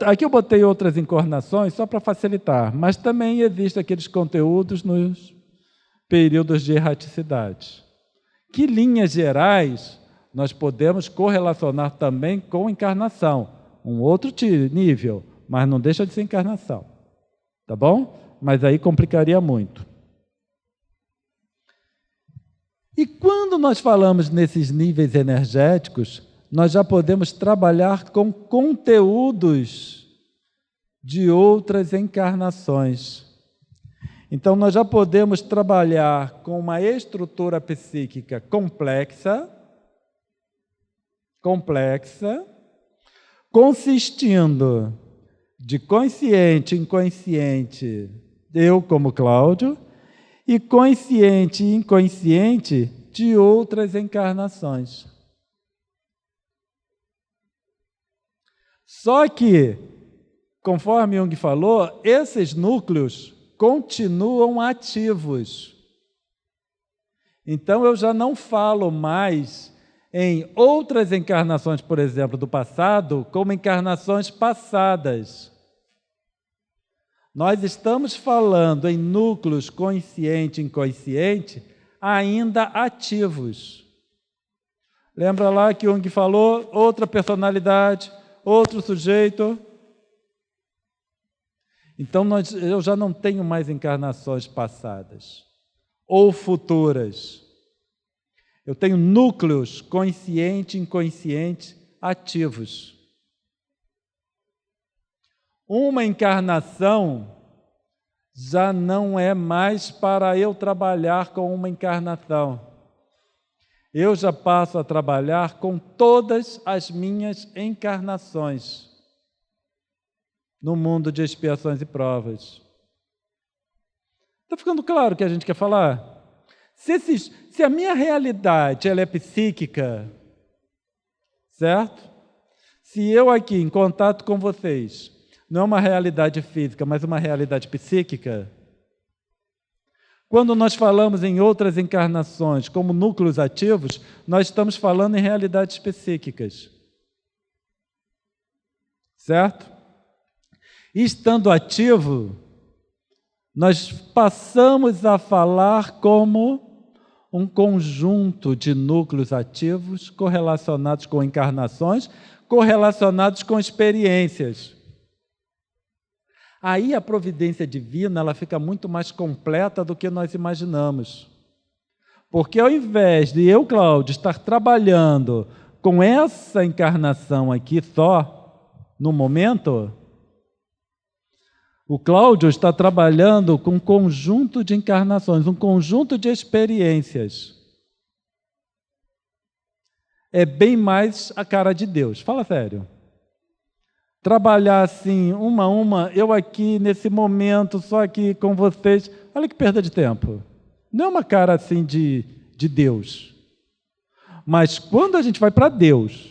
aqui eu botei outras encarnações só para facilitar, mas também existem aqueles conteúdos nos períodos de erraticidade. Que linhas gerais nós podemos correlacionar também com encarnação, um outro nível, mas não deixa de ser encarnação, tá bom? Mas aí complicaria muito. E quando nós falamos nesses níveis energéticos, nós já podemos trabalhar com conteúdos de outras encarnações. Então, nós já podemos trabalhar com uma estrutura psíquica complexa, consistindo de consciente e inconsciente, eu como Cláudio, e consciente e inconsciente de outras encarnações. Só que, conforme Jung falou, esses núcleos continuam ativos. Então, eu já não falo mais em outras encarnações, por exemplo, do passado, como encarnações passadas. Nós estamos falando em núcleos consciente e inconsciente ainda ativos. Lembra lá que Jung falou? Outra personalidade, outro sujeito. Então, eu já não tenho mais encarnações passadas ou futuras. Eu tenho núcleos consciente e inconsciente ativos. Uma encarnação já não é mais para eu trabalhar com uma encarnação. Eu já passo a trabalhar com todas as minhas encarnações no mundo de expiações e provas. Está ficando claro o que a gente quer falar? Se a minha realidade ela é psíquica, certo? Se eu aqui, em contato com vocês, não é uma realidade física, mas uma realidade psíquica, quando nós falamos em outras encarnações como núcleos ativos, nós estamos falando em realidades psíquicas. Certo? E estando ativo, nós passamos a falar como um conjunto de núcleos ativos correlacionados com encarnações, correlacionados com experiências. Aí a providência divina ela fica muito mais completa do que nós imaginamos. Porque ao invés de eu, Cláudio, estar trabalhando com essa encarnação aqui só, no momento, o Cláudio está trabalhando com um conjunto de encarnações, um conjunto de experiências. É bem mais a cara de Deus. Fala sério. Trabalhar assim, uma a uma, eu aqui nesse momento, só aqui com vocês, olha que perda de tempo. Não é uma cara assim de Deus. Mas quando a gente vai para Deus,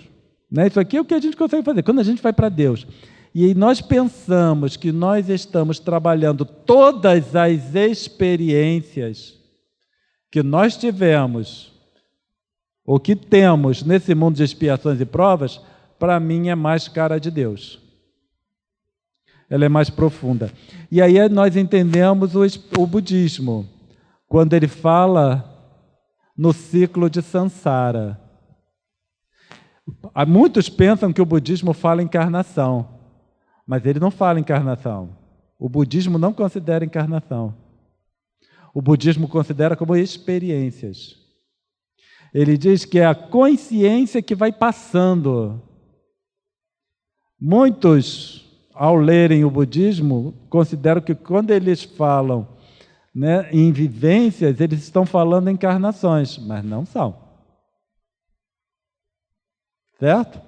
né, isso aqui é o que a gente consegue fazer, quando a gente vai para Deus, e aí nós pensamos que nós estamos trabalhando todas as experiências que nós tivemos, ou que temos nesse mundo de expiações e provas, para mim é mais cara de Deus. ela é mais profunda. E aí nós entendemos o budismo, quando ele fala no ciclo de Sansara. Muitos pensam que o budismo fala encarnação, mas ele não fala encarnação. O budismo não considera encarnação. O budismo considera como experiências. Ele diz que é a consciência que vai passando. Muitos, ao lerem o budismo, consideram que quando eles falam, né, em vivências, eles estão falando em encarnações, mas não são. Certo?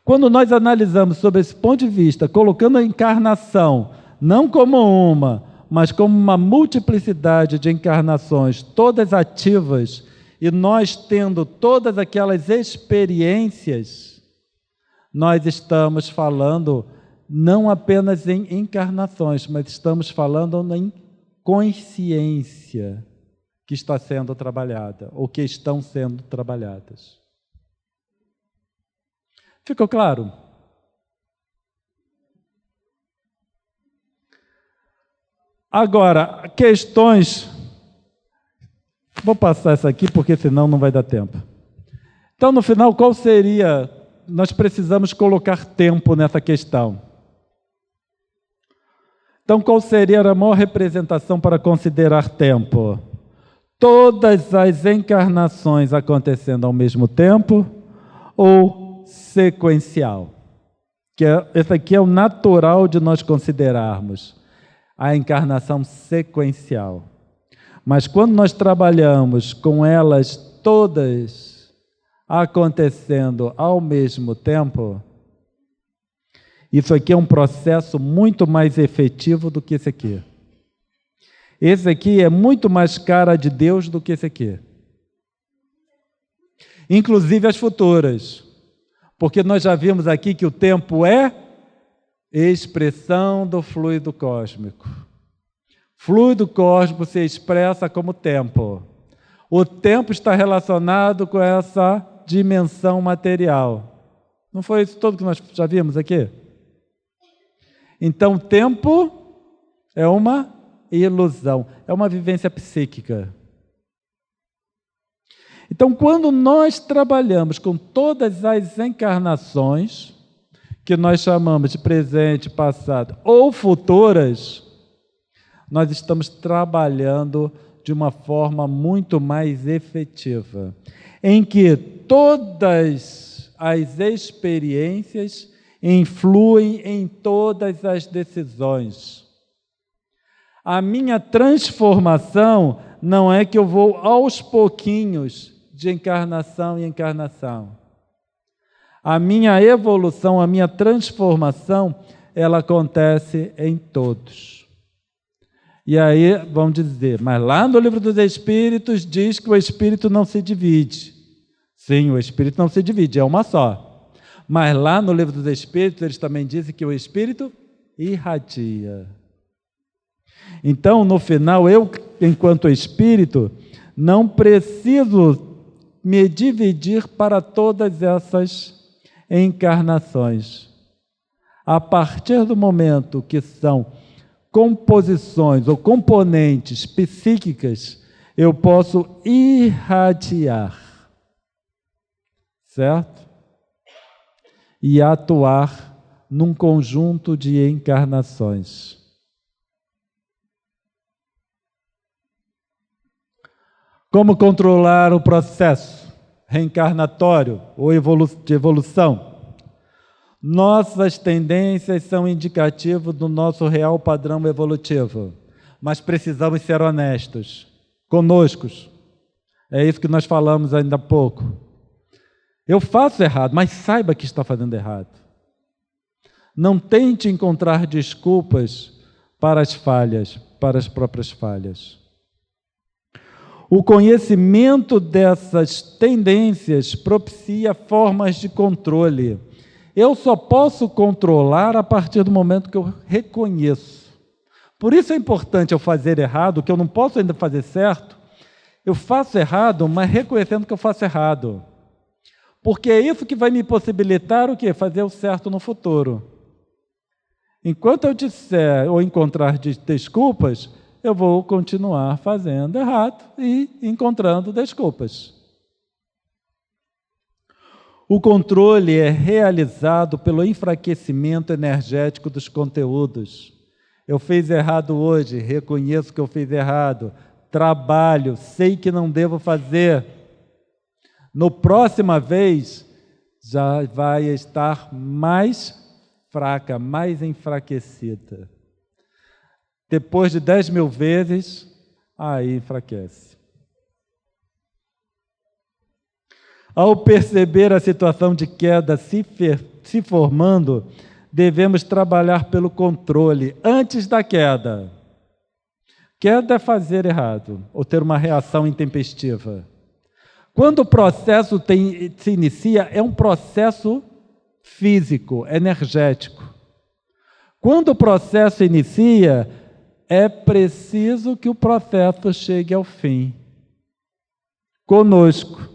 Quando nós analisamos sob esse ponto de vista, colocando a encarnação não como uma, mas como uma multiplicidade de encarnações, todas ativas, e nós tendo todas aquelas experiências, nós estamos falando não apenas em encarnações, mas estamos falando em consciência que está sendo trabalhada, ou que estão sendo trabalhadas. Ficou claro? Agora, questões... Vou passar essa aqui, porque senão não vai dar tempo. Então, no final, qual seria... Nós precisamos colocar tempo nessa questão. Então, qual seria a maior representação para considerar tempo? Todas as encarnações acontecendo ao mesmo tempo ou sequencial? Esse aqui é o natural de nós considerarmos a encarnação sequencial. Mas quando nós trabalhamos com elas todas acontecendo ao mesmo tempo, isso aqui é um processo muito mais efetivo do que esse aqui. Esse aqui é muito mais cara de Deus do que esse aqui. Inclusive as futuras. Porque nós já vimos aqui que o tempo é expressão do fluido cósmico. Fluido cósmico se expressa como tempo. O tempo está relacionado com essa dimensão material. Não foi isso tudo que nós já vimos aqui? Então, tempo é uma ilusão, é uma vivência psíquica. Então, quando nós trabalhamos com todas as encarnações, que nós chamamos de presente, passado ou futuras, nós estamos trabalhando de uma forma muito mais efetiva, em que todas as experiências influem em todas as decisões. A minha transformação não é que eu vou aos pouquinhos de encarnação em encarnação. A minha evolução, a minha transformação, ela acontece em todos. E aí vão dizer, mas lá no Livro dos Espíritos diz que o Espírito não se divide. Sim, o Espírito não se divide, é uma só. Mas lá no Livro dos Espíritos eles também dizem que o Espírito irradia. Então, no final, eu, enquanto Espírito, não preciso me dividir para todas essas encarnações. A partir do momento que são composições ou componentes psíquicas, eu posso irradiar, certo? E atuar num conjunto de encarnações. Como controlar o processo reencarnatório ou de evolução? Nossas tendências são indicativos do nosso real padrão evolutivo, mas precisamos ser honestos conosco. É isso que nós falamos ainda há pouco. Eu faço errado, mas saiba que está fazendo errado. Não tente encontrar desculpas para as falhas, para as próprias falhas. O conhecimento dessas tendências propicia formas de controle. Eu só posso controlar a partir do momento que eu reconheço. Por isso é importante eu fazer errado, que eu não posso ainda fazer certo. Eu faço errado, mas reconhecendo que eu faço errado. Porque é isso que vai me possibilitar o quê? Fazer o certo no futuro. Enquanto eu disser ou encontrar desculpas, eu vou continuar fazendo errado e encontrando desculpas. O controle é realizado pelo enfraquecimento energético dos conteúdos. Eu fiz errado hoje, reconheço que eu fiz errado. Trabalho, sei que não devo fazer. No próxima vez, já vai estar mais fraca, mais enfraquecida. Depois de 10.000 vezes, aí enfraquece. Ao perceber a situação de queda se formando, devemos trabalhar pelo controle antes da queda. Queda é fazer errado, ou ter uma reação intempestiva. Quando o processo se inicia, é um processo físico, energético. Quando o processo inicia, é preciso que o processo chegue ao fim. Conosco.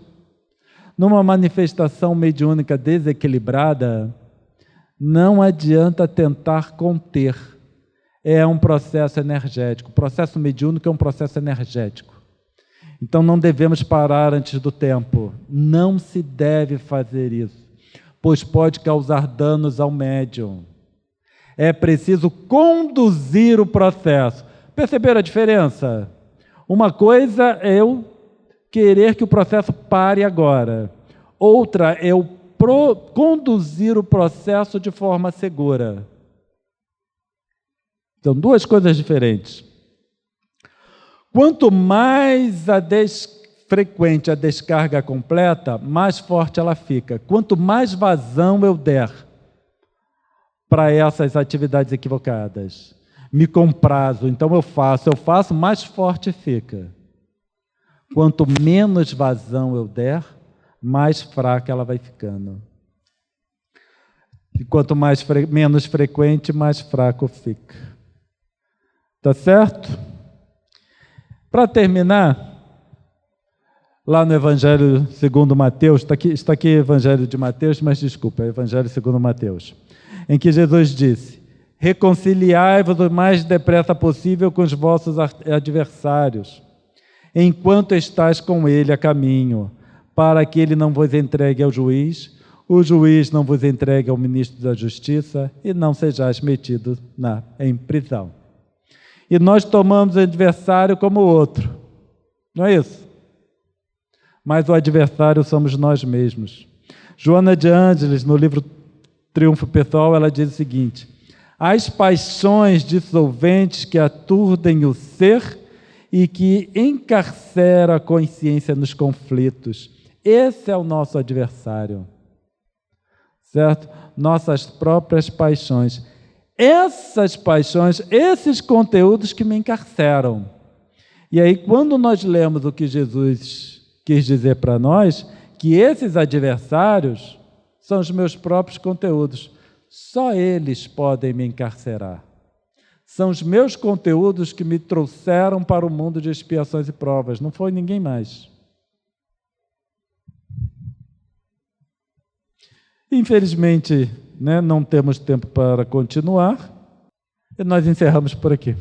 Numa manifestação mediúnica desequilibrada, não adianta tentar conter. É um processo energético. O processo mediúnico é um processo energético. Então não devemos parar antes do tempo. Não se deve fazer isso, pois pode causar danos ao médium. É preciso conduzir o processo. Perceberam a diferença? Uma coisa é eu querer que o processo pare agora. Outra é eu conduzir o processo de forma segura. Então, duas coisas diferentes. Quanto mais frequente a descarga completa, mais forte ela fica. Quanto mais vazão eu der para essas atividades equivocadas, me comprazo, então eu faço, mais forte fica. Quanto menos vazão eu der, mais fraca ela vai ficando. E quanto menos frequente, mais fraco fica. Tá certo? Para terminar, lá no Evangelho segundo Mateus, está aqui Evangelho de Mateus, mas desculpa, é Evangelho segundo Mateus, em que Jesus disse: reconciliai-vos o mais depressa possível com os vossos adversários, enquanto estáis com ele a caminho, para que ele não vos entregue ao juiz, o juiz não vos entregue ao ministro da Justiça e não sejais metidos em prisão. E nós tomamos o adversário como outro, não é isso? Mas o adversário somos nós mesmos. Joana de Ângeles, no livro Triunfo Pessoal, ela diz o seguinte: as paixões dissolventes que aturdem o ser e que encarceram a consciência nos conflitos. Esse é o nosso adversário, certo? Nossas próprias paixões. Essas paixões, esses conteúdos que me encarceram. E aí, quando nós lemos o que Jesus quis dizer para nós, que esses adversários são os meus próprios conteúdos, só eles podem me encarcerar. São os meus conteúdos que me trouxeram para o mundo de expiações e provas, não foi ninguém mais. Infelizmente, não temos tempo para continuar, e nós encerramos por aqui.